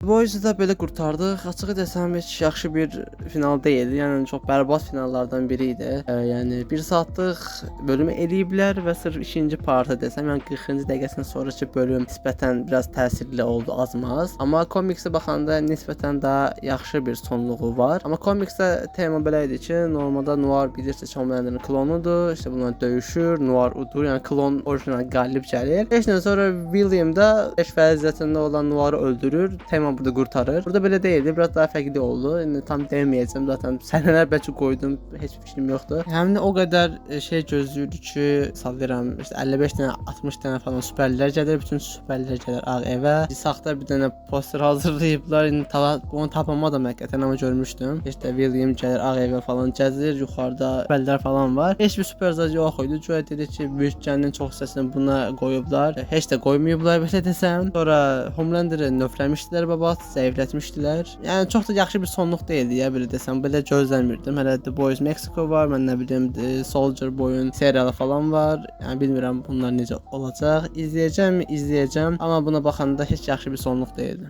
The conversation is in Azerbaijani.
Boys'u da belə qurtardıq. Açığı desəm heç yaxşı bir final deyildi. Yəni çox bərbad finallardan biri idi. Yəni 1 saatlıq bölümü eləyiblər və sırf ikinci partı desəm, yəni 40-cı dəqiqəsindən sonraki bölüm nisbətən biraz təsirli oldu azmaz. Amma komiksə baxanda nisbətən daha yaxşı bir sonluğu var. Amma komiksə tema belə idi ki, normalda Noir bilirsiniz Homelander'ın klonudur. İşte bunlar döyüşür, Noir udur. Yəni klon orijinal qalib gəlir. 5 gün sonra William da eş vəziyyətində olan Noir'ı öldürür. Tema burada qurtarır. Burada belə deyildi, biraz daha fərqli oldu. İndi tam deməyəcəm, zaten səhnələr bəlkə qoydum, heç bir fikrim yoxdur. Həmin o qədər şey gözləyirdi ki, sallayıram, işte 55 dənə, 60 dənə falan süpərlər gəlir, bütün süpərlər gəlir Ağ evə. Saxta bir dənə poster hazırlayıblar. İndi onu tapamadım həqiqətən, amma görmüşdüm. İşte William gəlir Ağ evə falan gəzir, yuxarıda süpərlər falan var. Heç bir süper zad yox idi. Güya dedi ki, büdcənin çox hissəsini buna qoyublar. Heç də qoymayıblar belə desəm. Sonra Homelander'ı nöfləmişdilər babat, zəiflətmişdilər. Yəni çox da yaxşı bir sonluq deyildi ya, belə desəm. Belə gözləmirdim. Hələ The Boys Mexico var, mən nə bilim Soldier Boy'un serialı falan var. Yəni bilmirəm bunlar necə olacaq. İzləyəcəm, amma buna baxanda heç yaxşı bir sonluq deyildi.